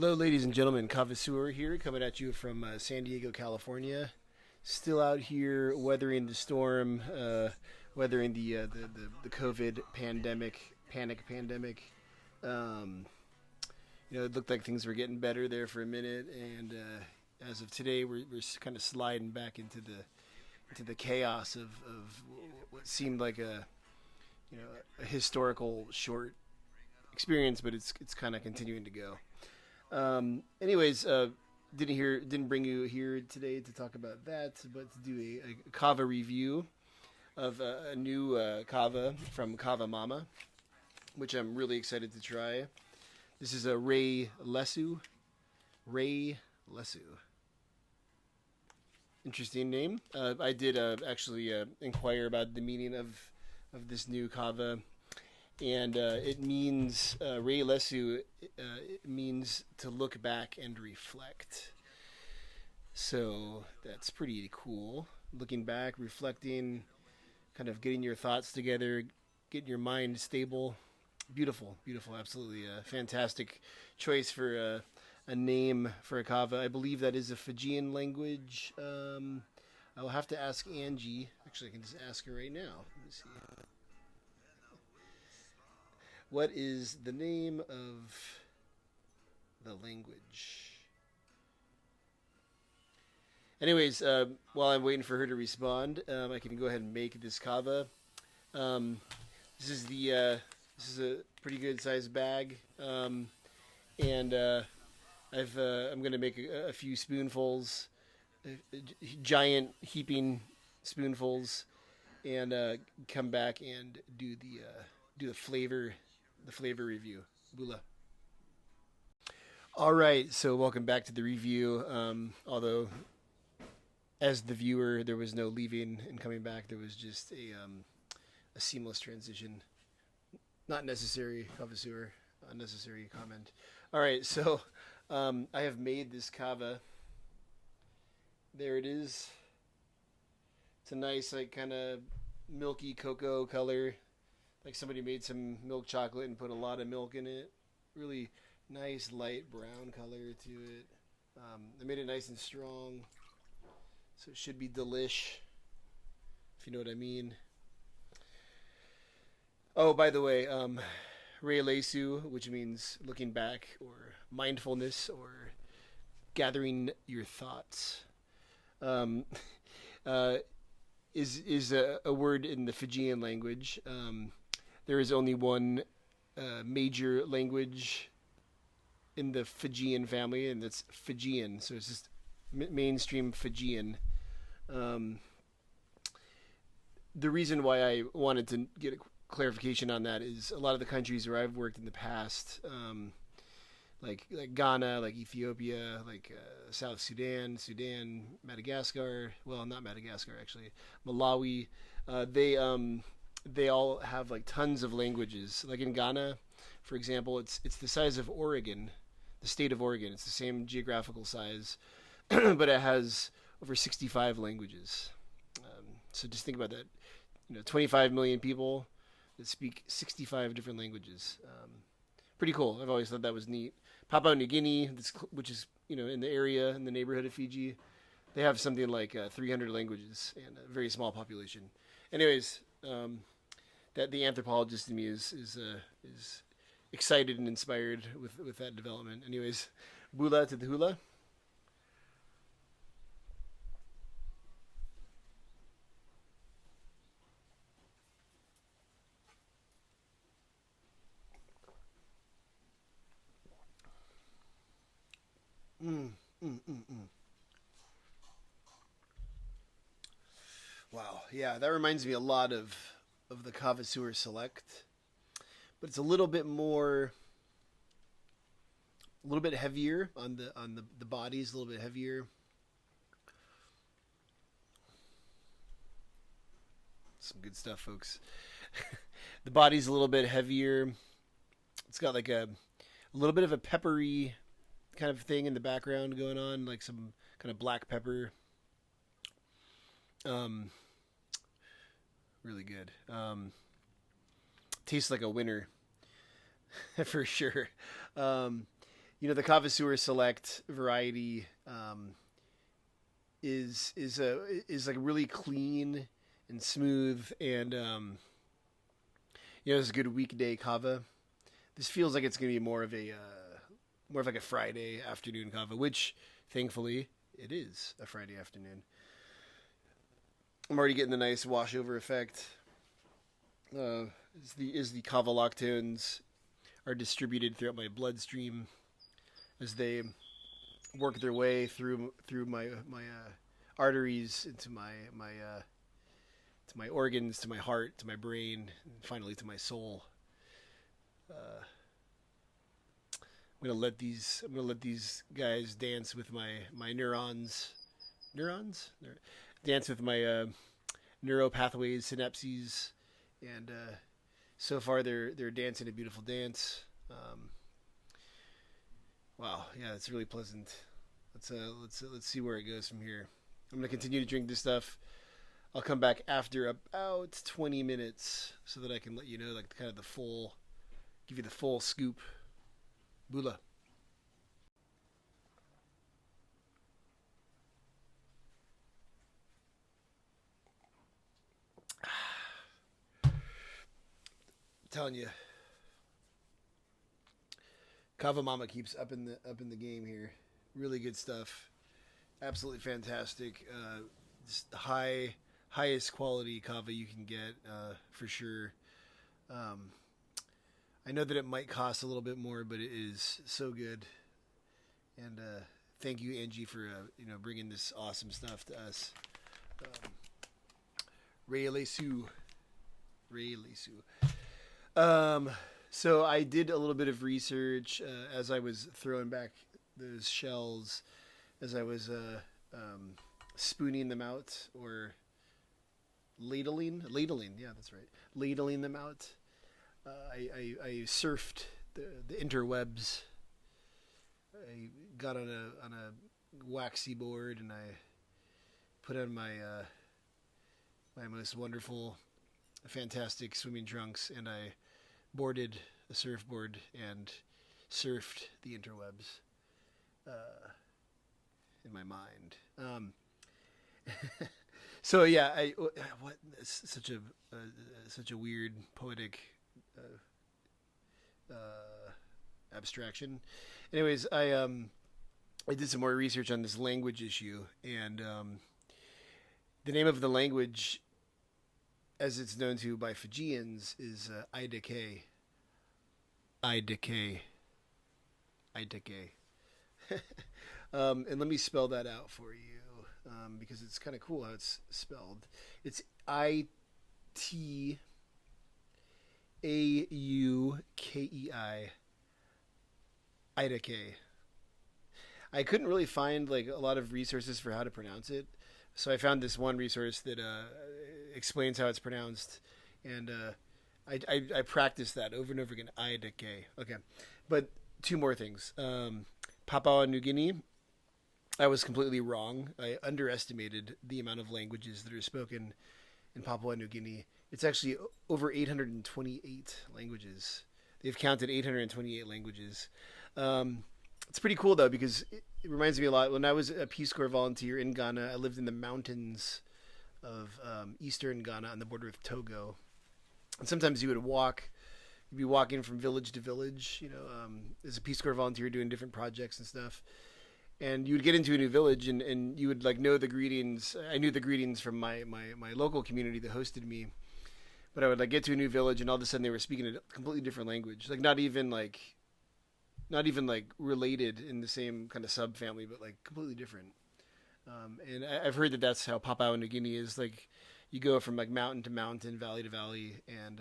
Hello, ladies and gentlemen. Kava here, coming at you from San Diego, California. Still out here weathering the storm, weathering the COVID panic pandemic. Um, it looked like things were getting better there for a minute, and as of today, we're kind of sliding back into the chaos of what seemed like a historical short experience, but it's kind of continuing to go. Anyways, didn't bring you here today to talk about that, but to do a kava review of a new kava from Kava Mama, which I'm really excited to try. This is a Rai Lesu. Rai Lesu. Interesting name. I did actually inquire about the meaning of this new kava, and it means Rai Lesu. It means to look back and reflect. So that's pretty cool. Looking back, reflecting, kind of getting your thoughts together, getting your mind stable. Beautiful, beautiful, absolutely fantastic choice for a name for a kava. I believe that is a Fijian language. I will have to ask Angie. Actually, I can just ask her right now. Let me see. What is the name of the language? Anyways, while I'm waiting for her to respond, I can go ahead and make this kava. Um, this is a pretty good sized bag, and I'm gonna make a few spoonfuls, giant heaping spoonfuls, and come back and do the flavor review. Bula. All right, so welcome back to the review. Although, as the viewer, there was no leaving and coming back. There was just a seamless transition. Not necessary, Kavasur. Unnecessary comment. All right, so I have made this kava. There it is. It's a nice, like, kind of milky cocoa color. Like somebody made some milk chocolate and put a lot of milk in it. Really nice light brown color to it. I made it nice and strong, so it should be delish, if you know what I mean. Oh, by the way, Rai Lesu, which means looking back or mindfulness or gathering your thoughts, um, uh, is a word in the Fijian language. There is only one major language in the Fijian family, and that's Fijian. So it's just mainstream Fijian. Um, the reason why I wanted to get a clarification on that is a lot of the countries where I've worked in the past, like Ghana, like Ethiopia, like South Sudan, Madagascar. Well, not Madagascar actually, Malawi. They all have like tons of languages. Like in Ghana, for example, it's the size of Oregon, the state of Oregon. It's the same geographical size, but it has over 65 languages. So just think about that. 25 million people that speak 65 different languages. Pretty cool. I've always thought that was neat. Papua New Guinea, which is in the area, in the neighborhood of Fiji, they have something like 300 languages and a very small population. Anyways, that the anthropologist in me is excited and inspired with that development. Anyways, bula to the hula. Mm, mm, mm, mm. Wow, yeah, that reminds me a lot of the Kava Select, but it's a little bit heavier on the bodies, a little bit heavier. Some good stuff, folks. The body's a little bit heavier. It's got like a little bit of a peppery kind of thing in the background going on, like some kind of black pepper. Um, Really good. Tastes like a winner for sure. Um, The Kava Select variety is like really clean and smooth, and it's a good weekday kava. This feels like it's gonna be more of like a Friday afternoon kava, which thankfully it is a Friday afternoon. I'm already getting the nice washover effect. As the kava lactones are distributed throughout my bloodstream as they work their way through my arteries into my organs, to my heart, to my brain, and finally to my soul. I'm gonna let these guys dance with my neurons. Neurons? Dance with my neural pathways, synapses, and so far they're dancing a beautiful dance. Wow, yeah, it's really pleasant. Let's see where it goes from here. I'm gonna continue to drink this stuff. I'll come back after about 20 minutes so that I can let you know like kind of give you the full scoop. Bula. I'm telling you, Kava Mama keeps up in the game here. Really good stuff. Absolutely fantastic. Just highest quality kava you can get for sure. Um, I know that it might cost a little bit more, but it is so good. And thank you, Angie, for bringing this awesome stuff to us. Um, Rai Lesu. Rai Lesu. So I did a little bit of research as I was throwing back those shells, as I was spooning them out, or ladling, yeah, that's right, ladling them out. I surfed the interwebs. I got on a waxy board, and I put on my most wonderful, fantastic swimming trunks, and I boarded a surfboard and surfed the interwebs in my mind. So yeah, what such a weird poetic abstraction. Anyways, I did some more research on this language issue, and the name of the language, as it's known to by Fijians, is Aideke. Aideke. Aideke. And let me spell that out for you, because it's kind of cool how it's spelled. It's Itaukei. Aideke. I couldn't really find like a lot of resources for how to pronounce it, so I found this one resource that explains how it's pronounced, and I practiced that over and over again. Aideke. Okay, but two more things. Papua New Guinea. I was completely wrong. I underestimated the amount of languages that are spoken in Papua New Guinea. It's actually over 828 languages. They've counted 828 languages. It's pretty cool though, because it reminds me a lot. When I was a Peace Corps volunteer in Ghana, I lived in the mountains of eastern Ghana on the border with Togo. And sometimes you'd be walking from village to village, as a Peace Corps volunteer doing different projects and stuff. And you would get into a new village, and you would like know the greetings. I knew the greetings from my local community that hosted me. But I would like get to a new village, and all of a sudden they were speaking a completely different language. Like not even like related in the same kind of subfamily, but like completely different. And I've heard that that's how Papua New Guinea is. Like you go from like mountain to mountain, valley to valley, and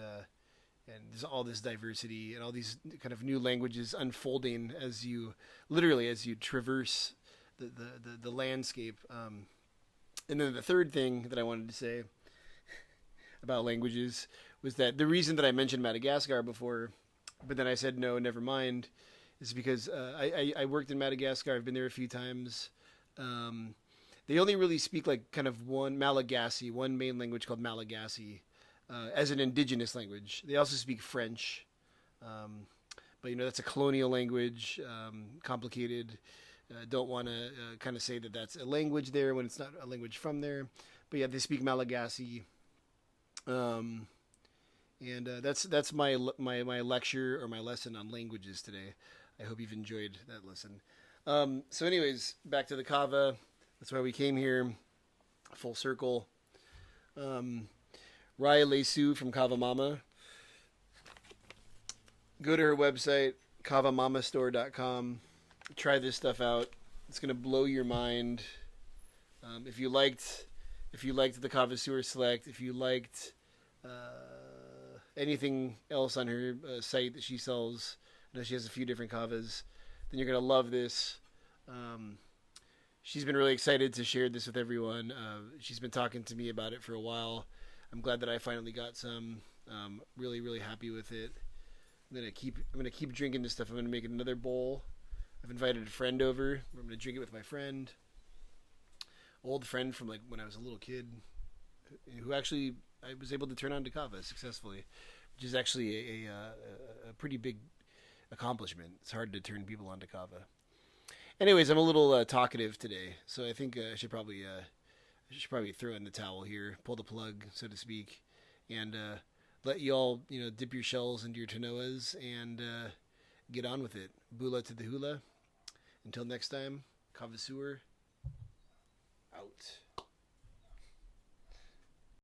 there's all this diversity and all these kind of new languages unfolding as you traverse the landscape. And then the third thing that I wanted to say about languages was that the reason that I mentioned Madagascar before, but then I said no, never mind, is because I worked in Madagascar. I've been there a few times. They only really speak like kind of one main language called Malagasy, as an indigenous language. They also speak French, but that's a colonial language, complicated. Don't want to kind of say that that's a language there when it's not a language from there. But yeah, they speak Malagasy, and that's my lecture or my lesson on languages today. I hope you've enjoyed that lesson. So, anyways, back to the Kava. That's why we came here. Full circle. Rai Lesu from Kava Mama. Go to her website, kavamamastore.com. Try this stuff out. It's gonna blow your mind. If you liked the Kava Sewer Select, if you liked anything else on her site that she sells, I know she has a few different kavas, then you're gonna love this. She's been really excited to share this with everyone. She's been talking to me about it for a while. I'm glad that I finally got some. Really, really happy with it. I'm gonna keep drinking this stuff. I'm gonna make another bowl. I've invited a friend over. I'm gonna drink it with my friend, old friend from like when I was a little kid, who actually I was able to turn on to kava successfully, which is actually a pretty big accomplishment. It's hard to turn people on to kava. Anyways, I'm a little talkative today, so I think I should probably throw in the towel here, pull the plug, so to speak, and let you all dip your shells into your tanoas and get on with it. Bula to the hula. Until next time, Kava Sewer out.